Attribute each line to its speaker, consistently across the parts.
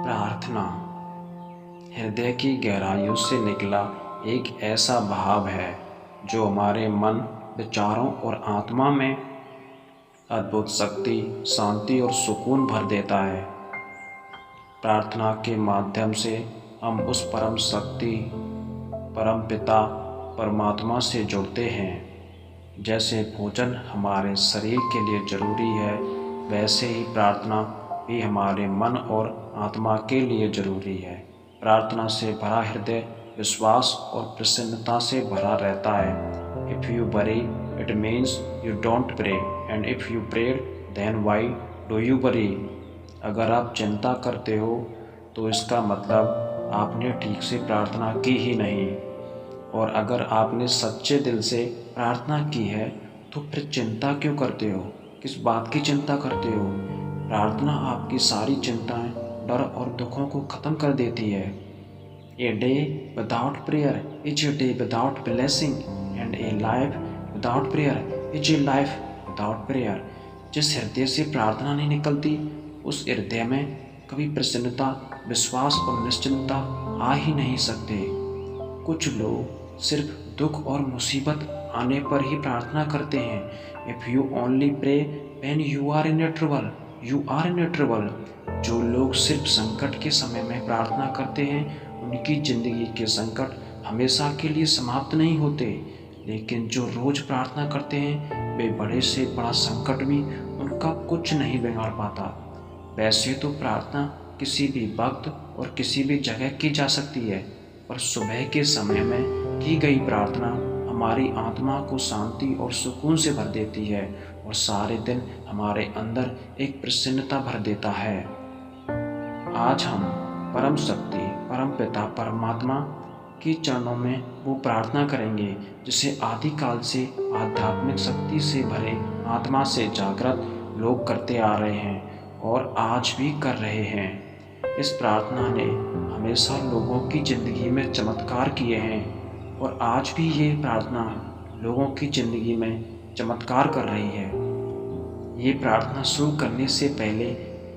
Speaker 1: प्रार्थना हृदय की गहराइयों से निकला एक ऐसा भाव है जो हमारे मन, विचारों और आत्मा में अद्भुत शक्ति, शांति और सुकून भर देता है। प्रार्थना के माध्यम से हम उस परम शक्ति, परम पिता परमात्मा से जुड़ते हैं। जैसे भोजन हमारे शरीर के लिए जरूरी है, वैसे ही प्रार्थना भी हमारे मन और आत्मा के लिए जरूरी है। प्रार्थना से भरा हृदय विश्वास और प्रसन्नता से भरा रहता है। If you worry it means you don't pray, and if you prayed then why do you worry. अगर आप चिंता करते हो तो इसका मतलब आपने ठीक से प्रार्थना की ही नहीं, और अगर आपने सच्चे दिल से प्रार्थना की है तो फिर चिंता क्यों करते हो? किस बात की चिंता करते हो? प्रार्थना आपकी सारी चिंताएं, डर और दुखों को ख़त्म कर देती है। A day without prayer is a day without blessing, and A life without prayer is a life without prayer. जिस हृदय से प्रार्थना नहीं निकलती उस हृदय में कभी प्रसन्नता, विश्वास और निश्चिंतता आ ही नहीं सकते। कुछ लोग सिर्फ दुख और मुसीबत आने पर ही प्रार्थना करते हैं। If you only pray when you are in a trouble, you are in a trouble. जो लोग सिर्फ संकट के समय में प्रार्थना करते हैं उनकी ज़िंदगी के संकट हमेशा के लिए समाप्त नहीं होते, लेकिन जो रोज़ प्रार्थना करते हैं वे बड़े से बड़ा संकट भी उनका कुछ नहीं बिगाड़ पाता। वैसे तो प्रार्थना किसी भी वक्त और किसी भी जगह की जा सकती है, पर सुबह के समय में की गई प्रार्थना हमारी आत्मा को शांति और सुकून से भर देती है और सारे दिन हमारे अंदर एक प्रसन्नता भर देता है। आज हम परम शक्ति, परम पिता परमात्मा के चरणों में वो प्रार्थना करेंगे जिसे आदिकाल से आध्यात्मिक शक्ति से भरे आत्मा से जागृत लोग करते आ रहे हैं और आज भी कर रहे हैं। इस प्रार्थना ने हमेशा लोगों की ज़िंदगी में चमत्कार किए हैं और आज भी ये प्रार्थना लोगों की ज़िंदगी में चमत्कार कर रही है। ये प्रार्थना शुरू करने से पहले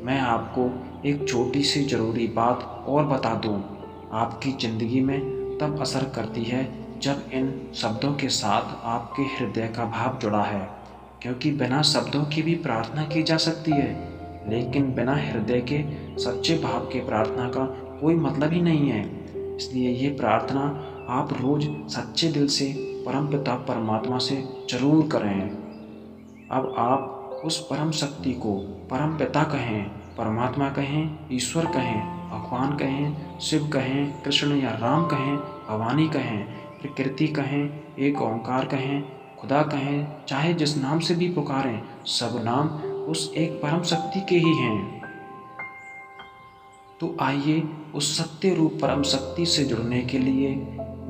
Speaker 1: मैं आपको एक छोटी सी ज़रूरी बात और बता दूं। आपकी ज़िंदगी में तब असर करती है जब इन शब्दों के साथ आपके हृदय का भाव जुड़ा है, क्योंकि बिना शब्दों की भी प्रार्थना की जा सकती है, लेकिन बिना हृदय के सच्चे भाव के प्रार्थना का कोई मतलब ही नहीं है। इसलिए ये प्रार्थना आप रोज़ सच्चे दिल से परमपिता परमात्मा से ज़रूर करें। अब आप उस परम शक्ति को परम पिता कहें, परमात्मा कहें, ईश्वर कहें, भगवान कहें, शिव कहें, कृष्ण या राम कहें, भवानी कहें, प्रकृति कहें, एक ओंकार कहें, खुदा कहें, चाहे जिस नाम से भी पुकारें, सब नाम उस एक परम शक्ति के ही हैं। तो आइए उस सत्य रूप परम शक्ति से जुड़ने के लिए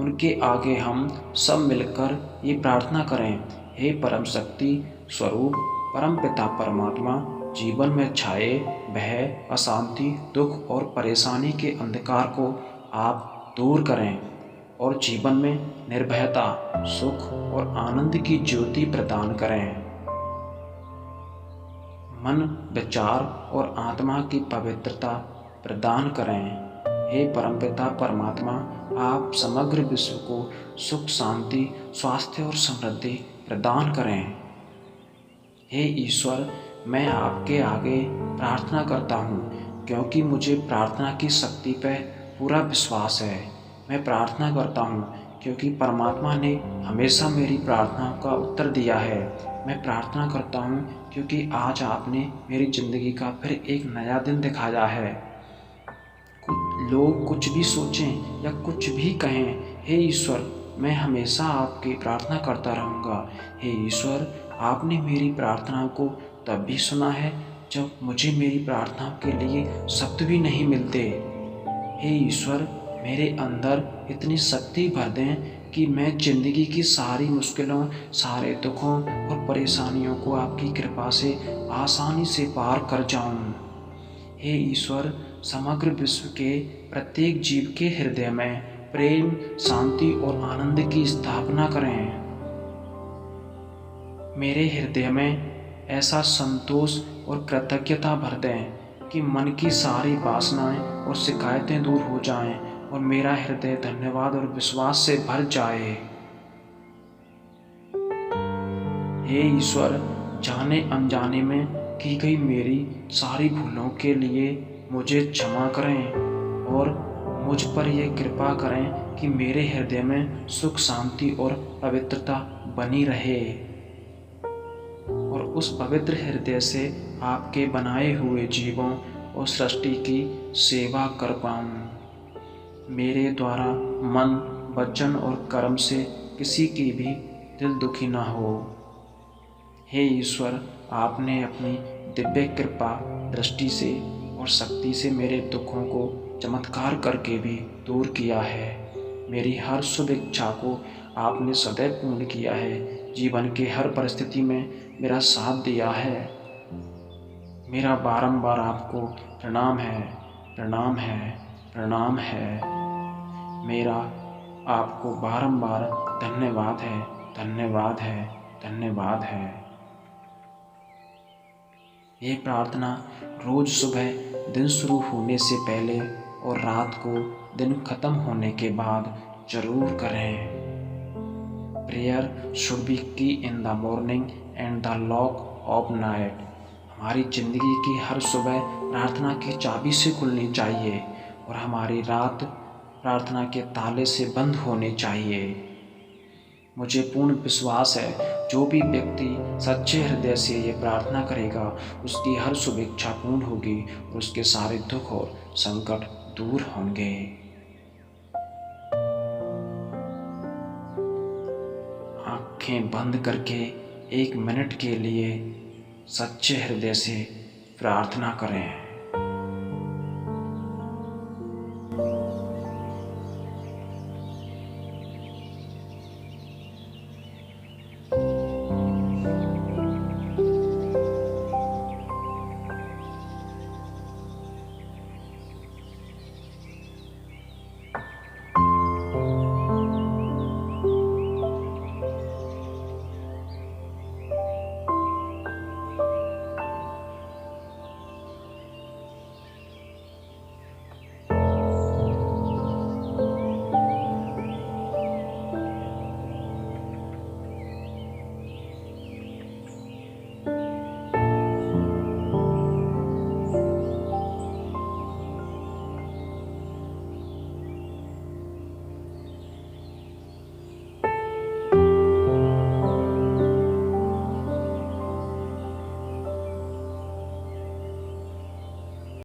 Speaker 1: उनके आगे हम सब मिलकर ये प्रार्थना करें। हे परम शक्ति स्वरूप परम पिता परमात्मा, जीवन में छाए भय, अशांति, दुख और परेशानी के अंधकार को आप दूर करें और जीवन में निर्भयता, सुख और आनंद की ज्योति प्रदान करें। मन, विचार और आत्मा की पवित्रता प्रदान करें। हे परमपिता परमात्मा, आप समग्र विश्व को सुख, शांति, स्वास्थ्य और समृद्धि प्रदान करें। हे ईश्वर, मैं आपके आगे प्रार्थना करता हूँ क्योंकि मुझे प्रार्थना की शक्ति पर पूरा विश्वास है। मैं प्रार्थना करता हूँ क्योंकि परमात्मा ने हमेशा मेरी प्रार्थना का उत्तर दिया है। मैं प्रार्थना करता हूँ क्योंकि आज आपने मेरी ज़िंदगी का फिर एक नया दिन दिखाया है। लोग कुछ भी सोचें या कुछ भी कहें, हे ईश्वर, मैं हमेशा आपकी प्रार्थना करता रहूँगा। हे ईश्वर, आपने मेरी प्रार्थना को तब भी सुना है जब मुझे मेरी प्रार्थना के लिए शब्द भी नहीं मिलते। हे ईश्वर, मेरे अंदर इतनी शक्ति भर दें कि मैं ज़िंदगी की सारी मुश्किलों, सारे दुखों और परेशानियों को आपकी कृपा से आसानी से पार कर जाऊं। हे ईश्वर, समग्र विश्व के प्रत्येक जीव के हृदय में प्रेम, शांति और आनंद की स्थापना करें। मेरे हृदय में ऐसा संतोष और कृतज्ञता भर दें कि मन की सारी वासनाएं और शिकायतें दूर हो जाएं और मेरा हृदय धन्यवाद और विश्वास से भर जाए। हे ईश्वर, जाने अनजाने में की गई मेरी सारी भूलों के लिए मुझे क्षमा करें और मुझ पर यह कृपा करें कि मेरे हृदय में सुख, शांति और पवित्रता बनी रहे और उस पवित्र हृदय से आपके बनाए हुए जीवों और सृष्टि की सेवा कर पाऊँ। मेरे द्वारा मन, वचन और कर्म से किसी की भी दिल दुखी न हो। हे ईश्वर, आपने अपनी दिव्य कृपा, दृष्टि से और शक्ति से मेरे दुखों को चमत्कार करके भी दूर किया है। मेरी हर शुभ इच्छा को आपने सदैव पूर्ण किया है। जीवन के हर परिस्थिति में मेरा साथ दिया है। मेरा बारंबार आपको प्रणाम है, प्रणाम है, प्रणाम है। मेरा आपको बारंबार धन्यवाद है, धन्यवाद है, धन्यवाद है। ये प्रार्थना रोज़ सुबह दिन शुरू होने से पहले और रात को दिन खत्म होने के बाद जरूर करें। प्रेयर शुड बी की in the morning and the lock of night. हमारी ज़िंदगी की हर सुबह प्रार्थना की चाबी से खुलनी चाहिए और हमारी रात प्रार्थना के ताले से बंद होनी चाहिए। मुझे पूर्ण विश्वास है, जो भी व्यक्ति सच्चे हृदय से ये प्रार्थना करेगा उसकी हर शुभ इच्छा पूर्ण होगी और उसके सारे दुख और संकट दूर होंगे। आंखें बंद करके 1 मिनट के लिए सच्चे हृदय से प्रार्थना करें।